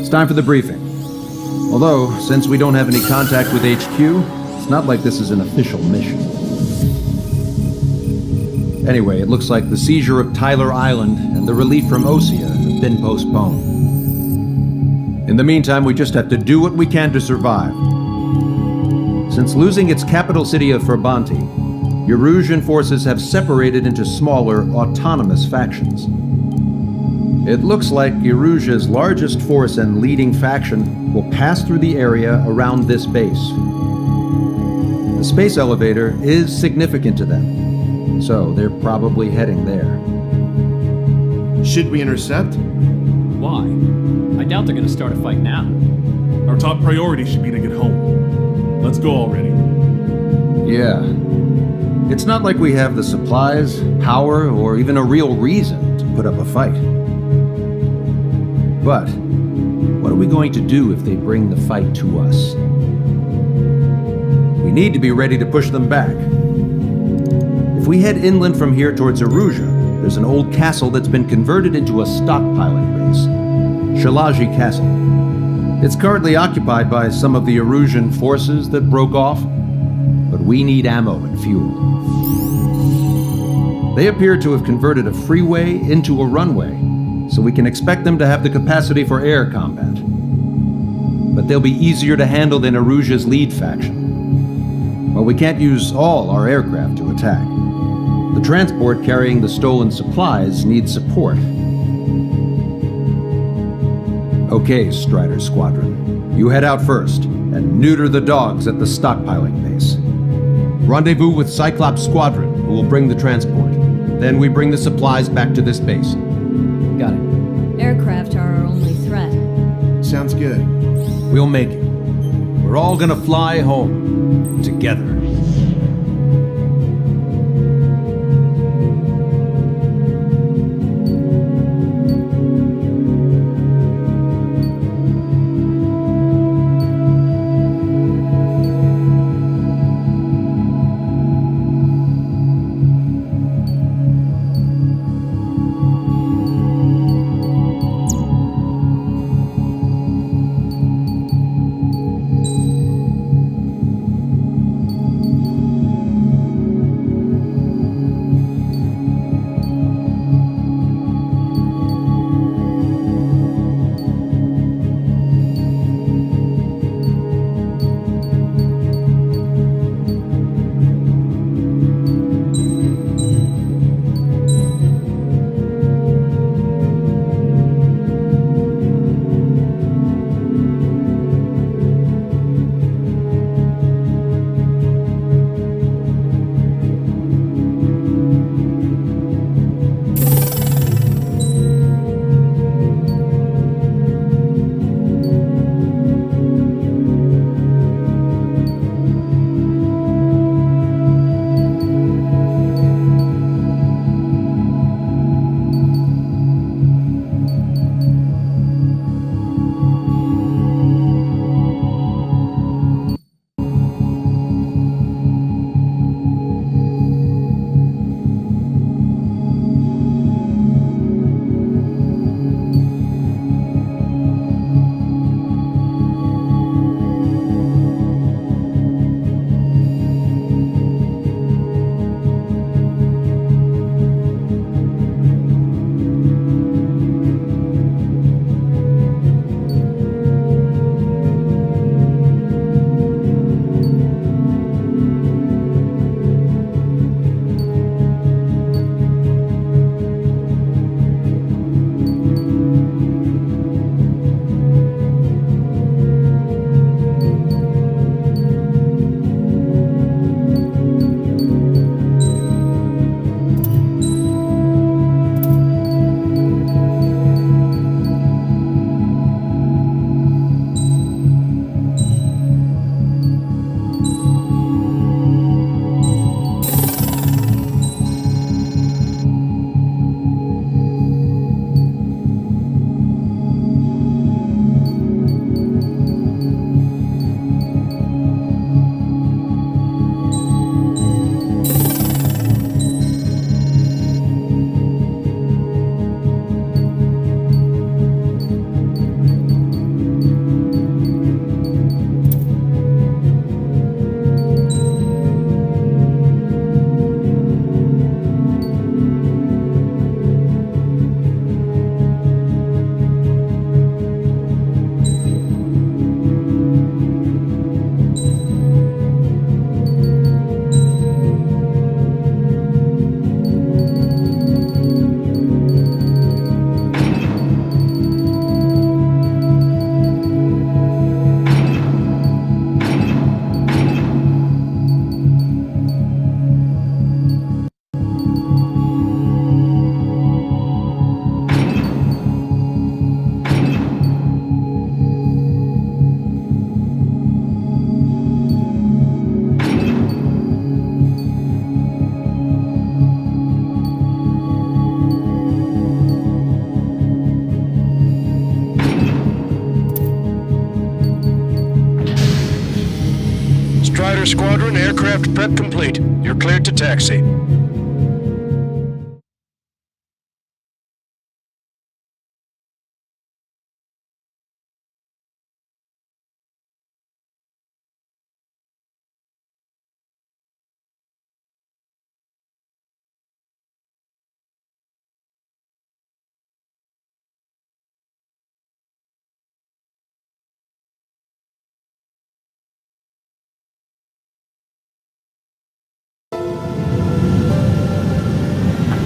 It's time for the briefing. Although, since we don't have any contact with HQ, it's not like this is an official mission. Anyway, it looks like the seizure of Tyler Island and the relief from Osea have been postponed. In the meantime, we just have to do what we can to survive. Since losing its capital city of Ferbanti, Erusian forces have separated into smaller, autonomous factions. It looks like Erusia's largest force and leading faction will pass through the area around this base. The space elevator is significant to them, so they're probably heading there. Should we intercept? Why? I doubt they're gonna start a fight now. Our top priority should be to get home. Let's go already. Yeah. It's not like we have the supplies, power, or even a real reason to put up a fight. But what are we going to do if they bring the fight to us? We need to be ready to push them back. If we head inland from here towards Erusia, there's an old castle that's been converted into a stockpiling base. Shalaji Castle. It's currently occupied by some of the Erusian forces that broke off, but we need ammo and fuel. They appear to have converted a freeway into a runway, so we can expect them to have the capacity for air combat. But they'll be easier to handle than Erusia's lead faction. Well, we can't use all our aircraft to attack. The transport carrying the stolen supplies needs support. Okay, Strider Squadron. You head out first and neuter the dogs at the stockpiling base. Rendezvous with Cyclops Squadron, who will bring the transport. Then we bring the supplies back to this base. Got it. Aircraft are our only threat. Sounds good. We'll make it. We're all gonna fly home together. Strider Squadron, aircraft prep complete. You're cleared to taxi.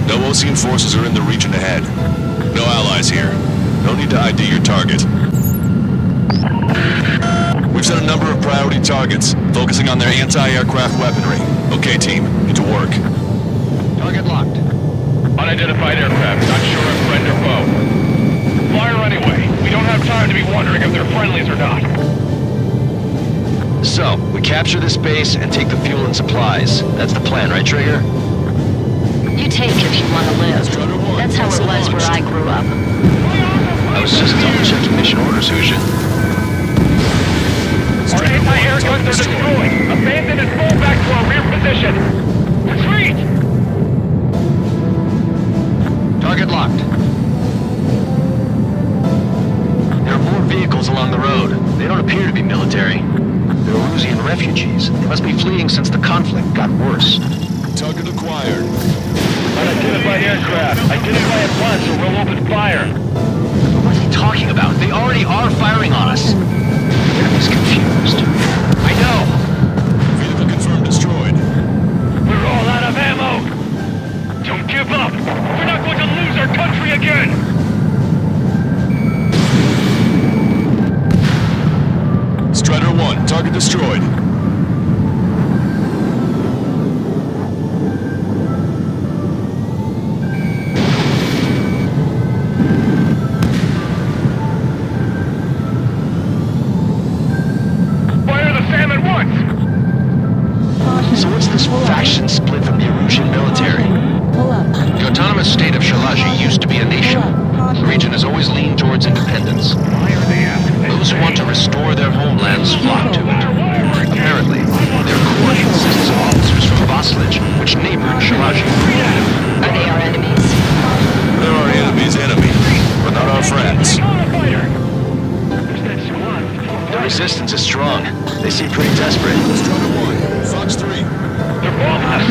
No Osean forces are in the region ahead. No allies here. No need to ID your target. We've set a number of priority targets, focusing on their anti-aircraft weaponry. Okay, team, get to work. Target locked. Unidentified aircraft, not sure if friend or foe. Fire anyway. We don't have time to be wondering if they're friendlies or not. So, we capture this base and take the fuel and supplies. That's the plan, right, Trigger? You take if you want to live. That's how it was where I grew up. I was just double-checking mission orders, Husha. Our anti-air guns are destroyed. Abandon and fall back to our rear position. Retreat! Target locked. There are more vehicles along the road. They don't appear to be military. They're Erusian refugees. They must be fleeing since the conflict got worse. Target acquired. Unidentified aircraft. Identify at once or we'll open fire. What is he talking about? They already are firing on us. The enemy's confused. I know. Vehicle confirmed destroyed. We're all out of ammo. Don't give up. We're not going to lose our country again. Strider 1, target destroyed. Fire the SAM at once. So what's this faction split from the Erusian military? The autonomous state of Shalaji used to be a nation. The region has always leaned towards independence. Those who want to restore their homelands flock to it. Apparently, their core consists of officers from Vaslij, which neighbored Shalaji. Are they our enemies? They're our enemy's enemy, but not our friends. The resistance is strong. They seem pretty desperate. Strider 1, Fox 3. They're bombing us.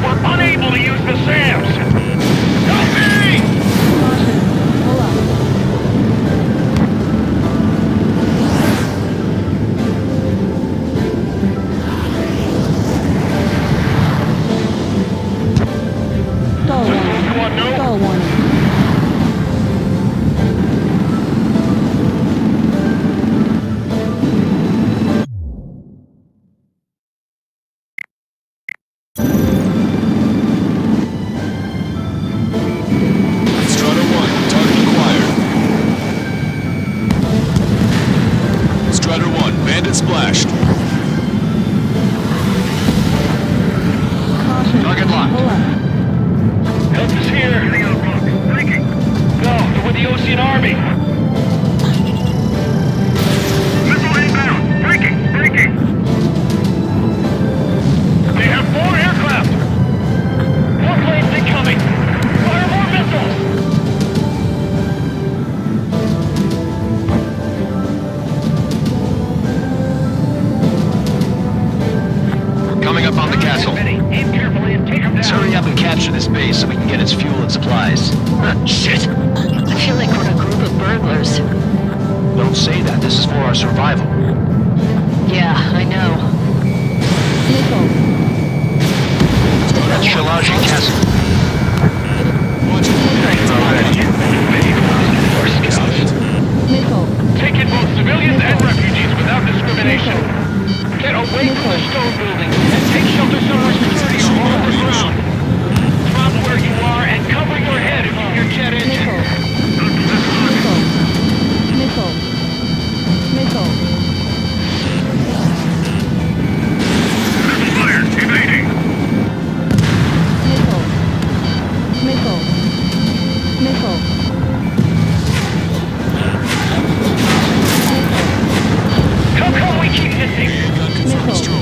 We're unable to use the SAMs. Help me! Strider 1, target acquired. Strider 1, bandit splashed. Target locked. Help is here. No, they're with the Osean Army. Missile inbound. Breaking. They have 4 aircraft. More planes incoming. Fire more missiles. We're coming up on the castle. Aim carefully and take them Let's down. hurry up and capture this base so we can get its fuel and supplies. Shit! I feel like we're a group of burglars. Don't say that. This is for our survival. Yeah, I know. That's Shalaji Castle. Take in both civilians and refugees without discrimination. Get away from the stone buildings and take shelter somewhere security or on the ground. Drop where you are and cover your head if you hear jet engine. Fire, evading. Come, we keep missing.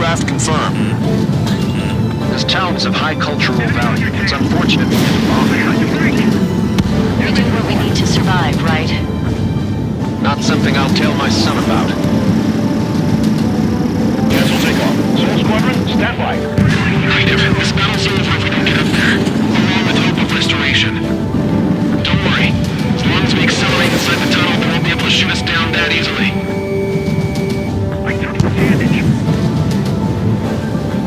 aircraft confirmed. This town is of high cultural value. It's unfortunate we get bombed by the We do what we need to survive, right? Not something I'll tell my son about. Cancel takeoff. Soul Squadron, stand by. Negative. This battle's over if we don't get up there. Along with hope of restoration. Don't worry. As long as we accelerate inside the tunnel, they won't be able to shoot us down that easily.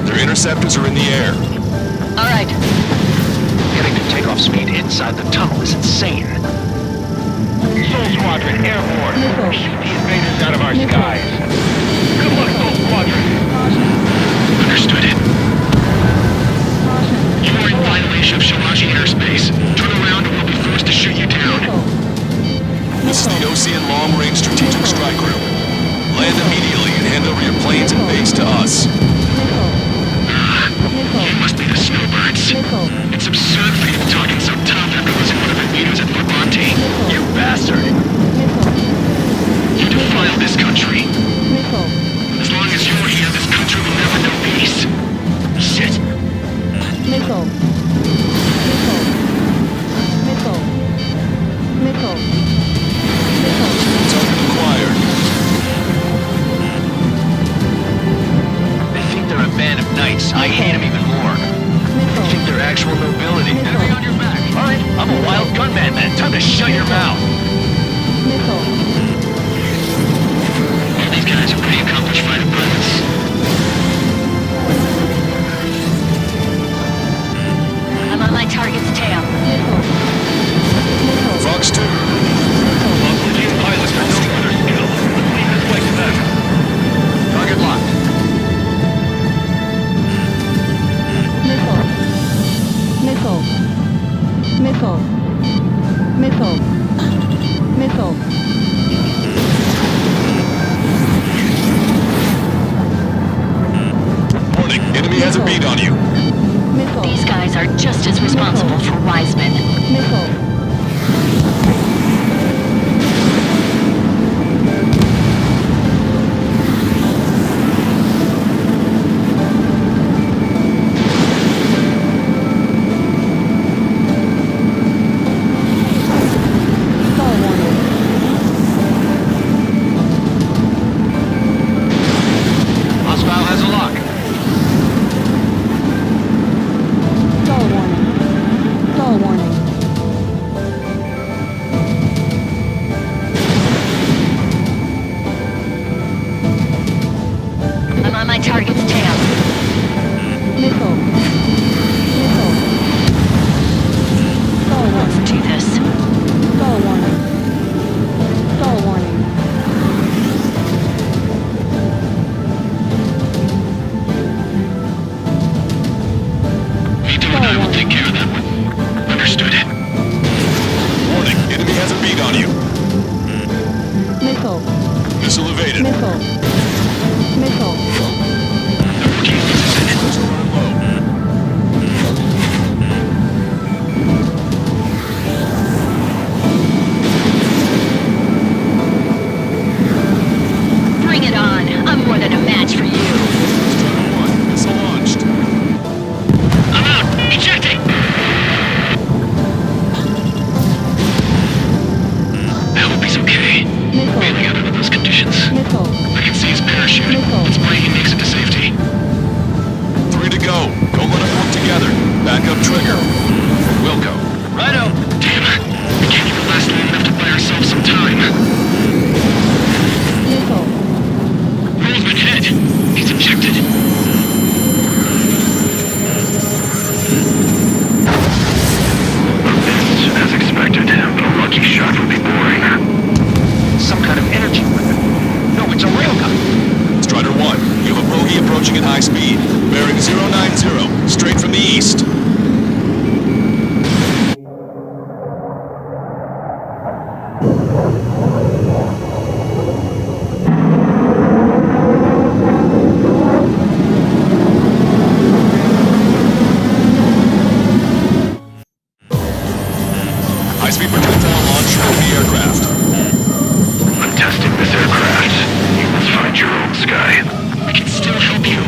Their interceptors are in the air. All right. Getting to takeoff speed inside the tunnel is insane. Soul Squadron, airborne. Shoot the invaders out of our skies. Good luck, Soul Squadron. Understood it. You are in violation of Shalashi airspace. Turn around or we'll be forced to shoot you down. This is the Ocean Long Range Strategic Strike Group. Land immediately and hand over your planes and base to us. You must be the snowbirds. It's absurd for you talking so tough after losing one of your leaders at Levante. You bastard! You defile this country. As long as you're here, this country will never know peace. Shit. Target acquired. They think they're a band of knights. I hate them even more. They think they're actual nobility. Enemy on your back. All right, I'm a wild gunman, man. Time to shut your mouth. All these guys are pretty accomplished fighter pilots. I'm on my target's tail. Fox 2. Legion pilots are known for their skill. Let's leave this place to them. Target locked. Warning, enemy has a bead on you. These guys are just as responsible for Wiseman. Hostile has a lock. I'm on my target's tail. Let's do this. Vito and I will take care of that one. Understood. Warning, enemy has a bead on you. Missile evaded. They're working pieces in it. Bring it on. I'm more than a match for you. Strider 1, missile launched. I'm out! Ejecting! I hope he's okay. Bailing out under those conditions. I can see his parachute. Let's pray he makes it to safety. 3 to go. Don't let them work together. Back up trigger. Wilco. Righto! Damn. We can't even last long enough to buy ourselves some time. Rollsman hit. He's ejected. Missed, as expected, but a lucky shot would be boring. Some kind of energy weapon. No, it's a railgun. Strider 1, you have a bogey approaching at high speed. Bearing 090, straight from the east. High-speed projectile launch from the aircraft. I'm testing this aircraft. You must find your own sky. I can still help you.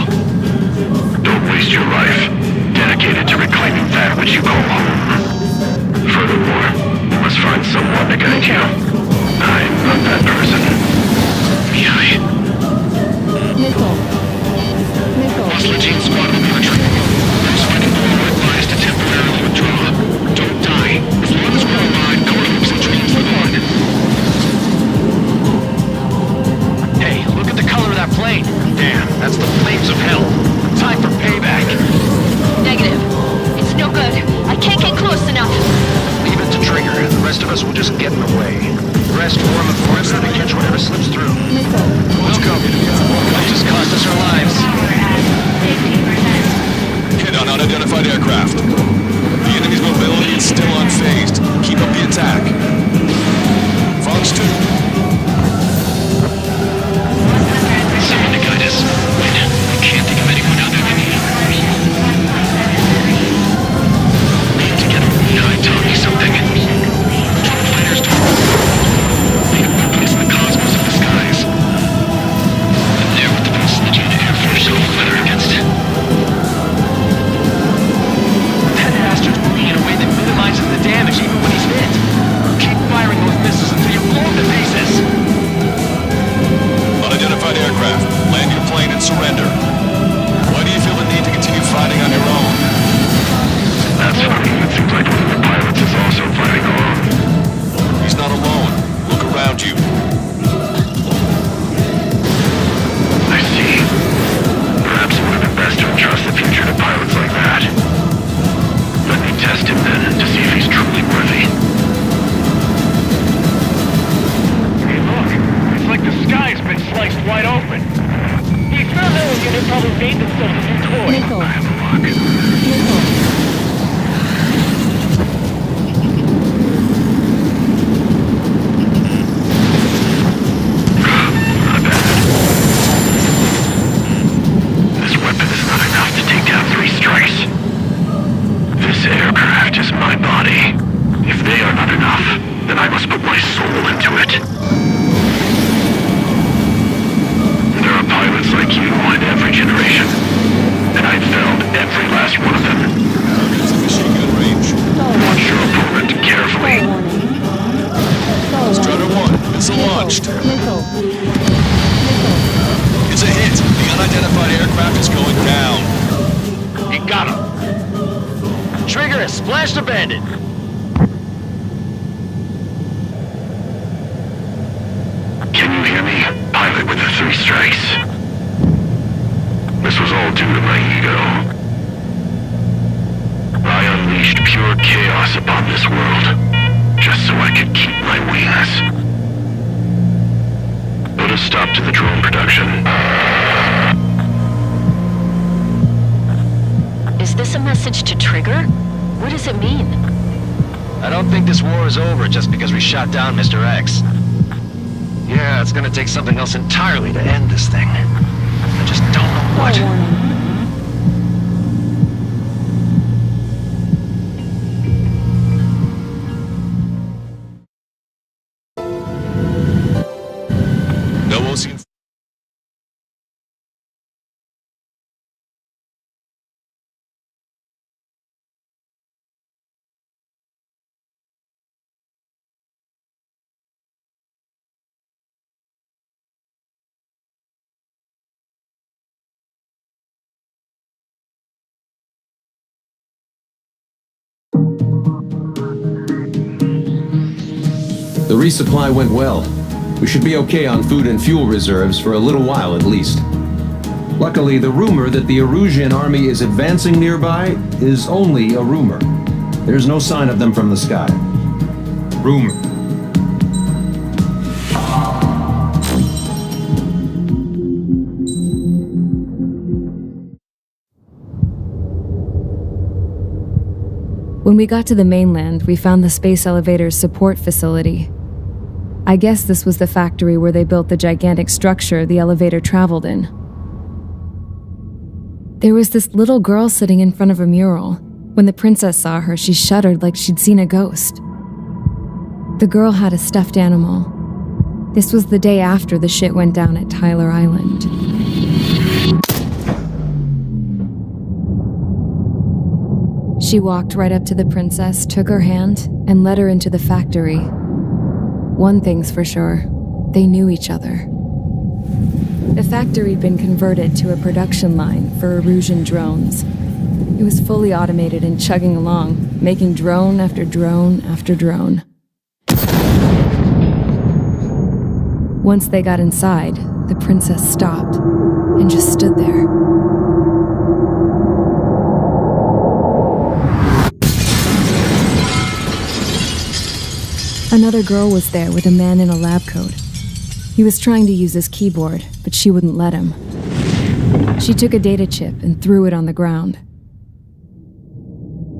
Routine squad will be retrieving you. Those fighting below are advised to temporarily withdraw. Don't die. As long as we're alive, our hopes and dreams live on. Hey, look at the color of that plane. Damn, that's the flames of hell. Time for payback. Negative. It's no good. I can't get close enough. Leave it to Trigger. The rest of us will just get in the way. The rest form a perimeter to catch whatever slips through. Welcome. That just cost us our lives. Hit on unidentified aircraft. The enemy's mobility is still unfazed. Keep up the attack. Fox 2. Someone to guide us. Wait, I can't think of anyone other than you. Need to get a guy tell me something. Drone fighters talk. They have weapons in the cosmos of the skies. And they're what the best legit Air Force will weather against. That bastard's moving in a way that minimizes the damage even when he's hit. Keep firing those missiles until you blow him to pieces. Unidentified aircraft. Land your plane and surrender. Why do you feel the need to continue fighting on your own? That's funny. It seems like one of the pilots is also fighting alone. He's not alone. Look around you. I see. Perhaps it would have been best to entrust the future to pilots like that. Let me test him then, to see if he's truly worthy. Hey look, it's like the sky's been sliced wide open. The experimental unit probably made themselves a new toy. I have a look. This weapon is not enough to take down 3 strikes. This aircraft is my body. If they are not enough, then I must put my soul into it. There are pilots like you in every generation, and I've found every last one of them. It's a machine gun range. Watch your opponent carefully. Strider 1, it's launched. It's a hit. The unidentified aircraft is going down. You got him. Trigger has splashed a bandit. Can you hear me, pilot with the 3 strikes? This was all due to my ego. I unleashed pure chaos upon this world, just so I could keep my wings. Put a stop to the drone production. Is this a message to Trigger? What does it mean? I don't think this war is over just because we shot down Mr. X. Yeah, it's gonna take something else entirely to end this thing. I just don't know what. No Ocean. The resupply went well. We should be okay on food and fuel reserves for a little while at least. Luckily, the rumor that the Erusian army is advancing nearby is only a rumor. There's no sign of them from the sky. Rumor. When we got to the mainland, we found the space elevator's support facility. I guess this was the factory where they built the gigantic structure the elevator traveled in. There was this little girl sitting in front of a mural. When the princess saw her, she shuddered like she'd seen a ghost. The girl had a stuffed animal. This was the day after the shit went down at Tyler Island. She walked right up to the princess, took her hand, and led her into the factory. One thing's for sure, they knew each other. The factory had been converted to a production line for Erusian drones. It was fully automated and chugging along, making drone after drone after drone. Once they got inside, the princess stopped and just stood there. Another girl was there with a man in a lab coat. He was trying to use his keyboard, but she wouldn't let him. She took a data chip and threw it on the ground.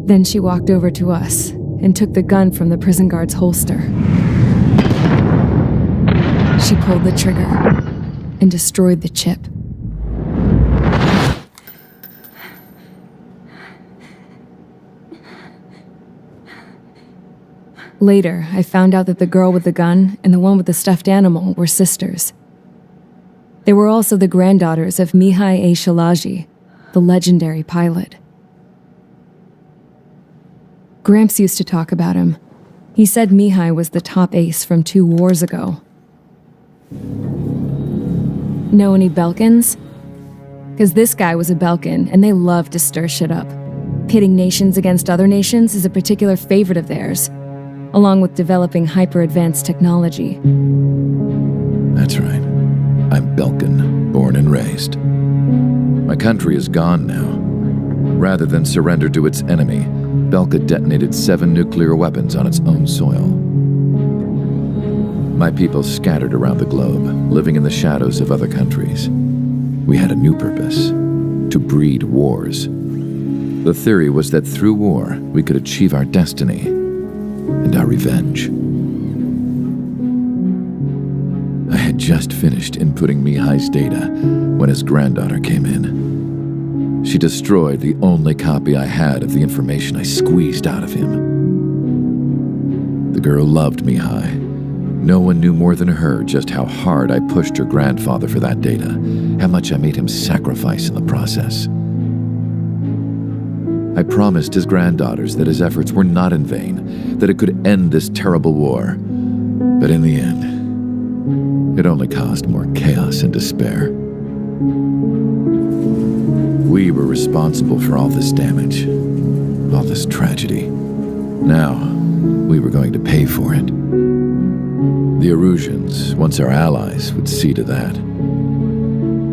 Then she walked over to us and took the gun from the prison guard's holster. She pulled the trigger and destroyed the chip. Later, I found out that the girl with the gun and the one with the stuffed animal were sisters. They were also the granddaughters of Mihai A. Shalaji, the legendary pilot. Gramps used to talk about him. He said Mihai was the top ace from 2 wars ago. Know any Belkans? Because this guy was a Belkan, and they love to stir shit up. Pitting nations against other nations is a particular favorite of theirs, along with developing hyper-advanced technology. That's right. I'm Belkan, born and raised. My country is gone now. Rather than surrender to its enemy, Belka detonated 7 nuclear weapons on its own soil. My people scattered around the globe, living in the shadows of other countries. We had a new purpose: to breed wars. The theory was that through war, we could achieve our destiny and our revenge. I had just finished inputting Mihai's data when his granddaughter came in. She destroyed the only copy I had of the information I squeezed out of him. The girl loved Mihai. No one knew more than her just how hard I pushed her grandfather for that data, how much I made him sacrifice in the process. I promised his granddaughters that his efforts were not in vain, that it could end this terrible war. But in the end, it only caused more chaos and despair. We were responsible for all this damage, all this tragedy. Now, we were going to pay for it. The Erusians, once our allies, would see to that.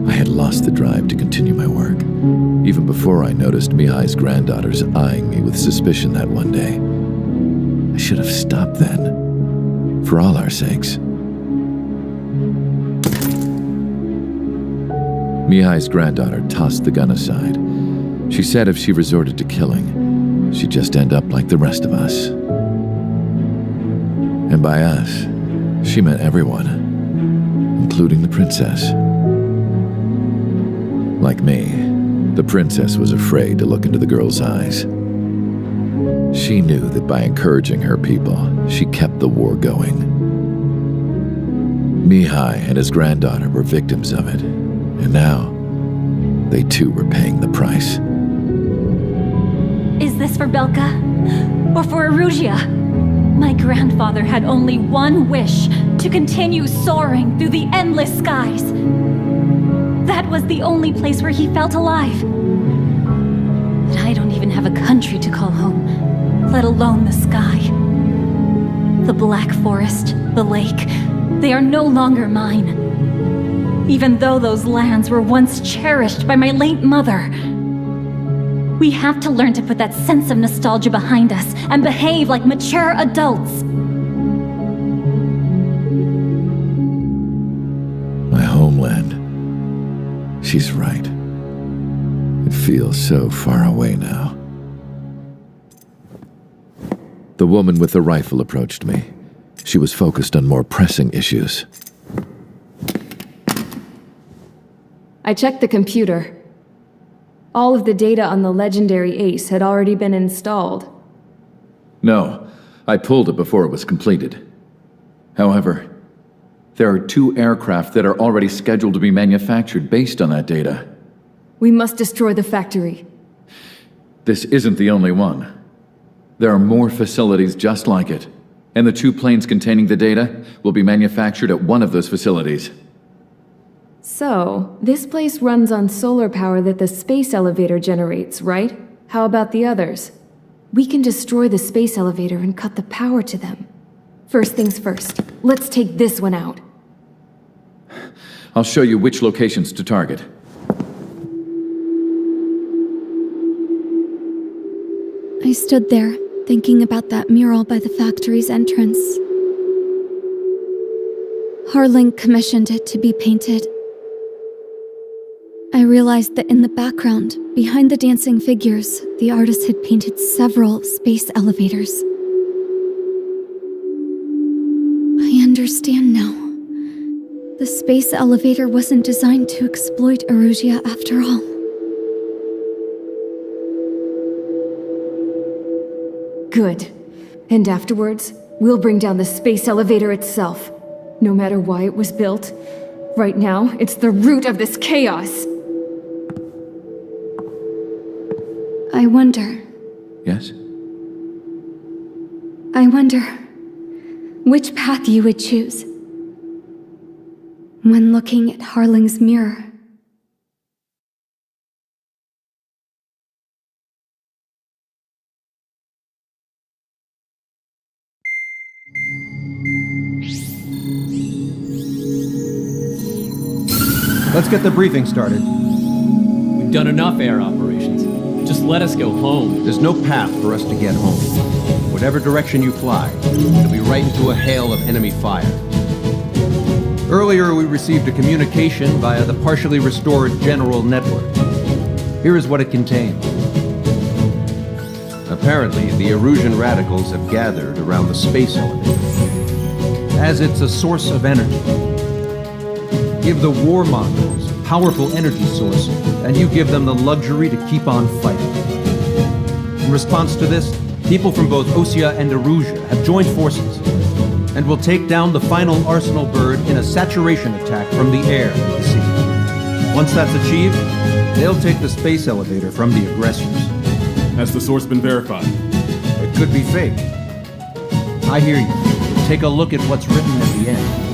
I had lost the drive to continue my work, even before I noticed Mihai's granddaughters eyeing me with suspicion that one day. I should have stopped then, for all our sakes. Mihai's granddaughter tossed the gun aside. She said if she resorted to killing, she'd just end up like the rest of us. And by us, she meant everyone, including the princess. Like me, the princess was afraid to look into the girl's eyes. She knew that by encouraging her people, she kept the war going. Mihai and his granddaughter were victims of it, and now they too were paying the price. Is this for Belka? Or for Erusea? My grandfather had only one wish: to continue soaring through the endless skies. That was the only place where he felt alive. But I don't even have a country to call home, let alone the sky. The Black Forest, the lake, they are no longer mine. Even though those lands were once cherished by my late mother. We have to learn to put that sense of nostalgia behind us and behave like mature adults. My homeland. She's right. It feels so far away now. The woman with the rifle approached me. She was focused on more pressing issues. I checked the computer. All of the data on the legendary Ace had already been installed. No, I pulled it before it was completed. However, there are 2 aircraft that are already scheduled to be manufactured based on that data. We must destroy the factory. This isn't the only one. There are more facilities just like it, and the 2 planes containing the data will be manufactured at one of those facilities. So, this place runs on solar power that the space elevator generates, right? How about the others? We can destroy the space elevator and cut the power to them. First things first, let's take this one out. I'll show you which locations to target. I stood there, thinking about that mural by the factory's entrance. Harling commissioned it to be painted. I realized that in the background, behind the dancing figures, the artist had painted several space elevators. I understand now. The space elevator wasn't designed to exploit Erusia after all. Good. And afterwards, we'll bring down the space elevator itself. No matter why it was built. Right now, it's the root of this chaos. I wonder. Yes? I wonder which path you would choose when looking at Harling's mirror. Let's get the briefing started. We've done enough air operations. Just let us go home. There's no path for us to get home. Whatever direction you fly, it'll be right into a hail of enemy fire. Earlier, we received a communication via the partially restored general network. Here is what it contained. Apparently, the Erusian radicals have gathered around the space elevator, as it's a source of energy. Give the warmongers a powerful energy source, and you give them the luxury to keep on fighting. In response to this, people from both Osea and Erusia have joined forces, and will take down the final Arsenal bird in a saturation attack from the air and the sea. Once that's achieved, they'll take the space elevator from the aggressors. Has the source been verified? It could be fake. I hear you. Take a look at what's written at the end.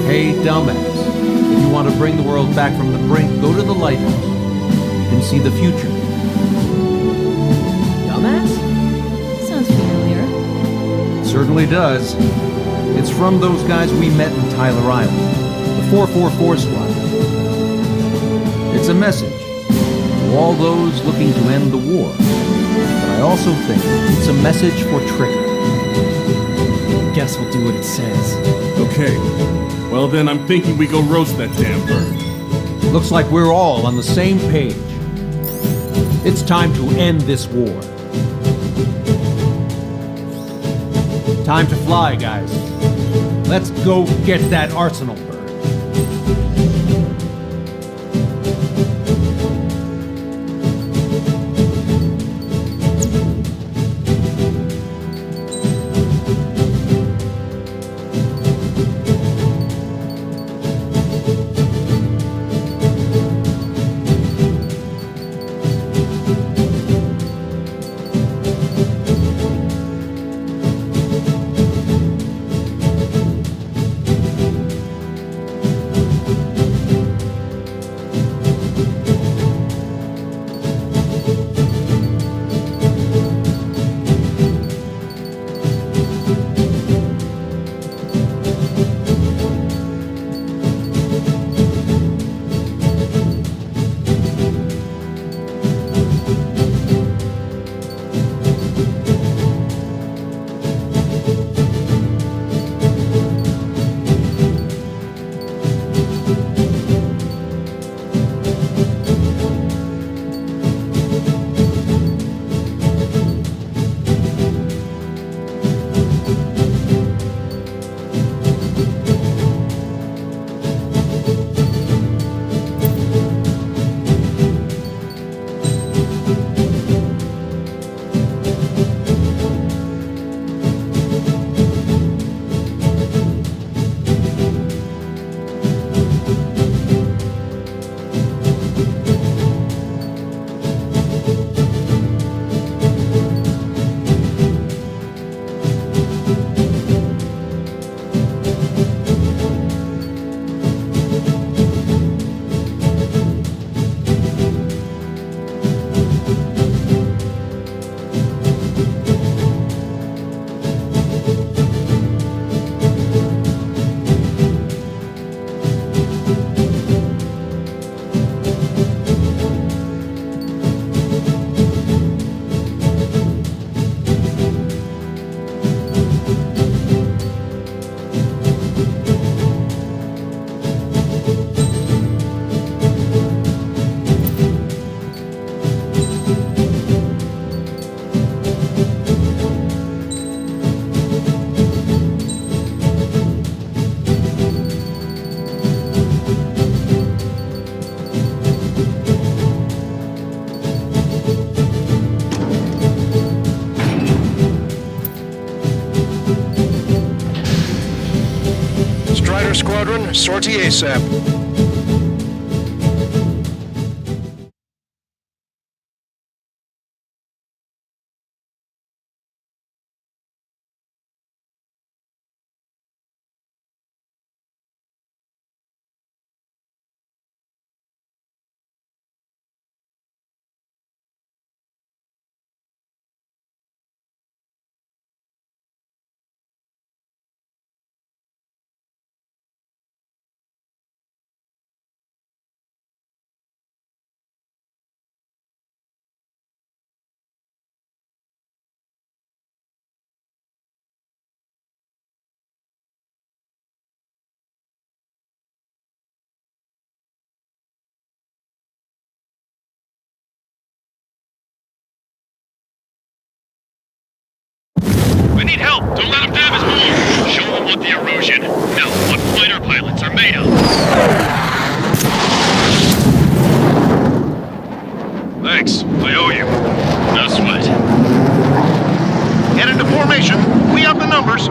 Hey, dumbass. If you want to bring the world back from the brink, go to the lighthouse. You can see the future. Dumbass? Sounds familiar. It certainly does. It's from those guys we met in Tyler Island, the 444 squad. It's a message to all those looking to end the war. But I also think it's a message for Tricker. Guess we'll do what it says. Okay. Well then, I'm thinking we go roast that damn bird. Looks like we're all on the same page. It's time to end this war. Time to fly, guys. Let's go get that Arsenal bird. Squadron, sortie ASAP. We need help! Don't let them damage more! Show them what the erosion, no, what fighter pilots are made of! Thanks, I owe you. No sweat. Get into formation. We have the numbers.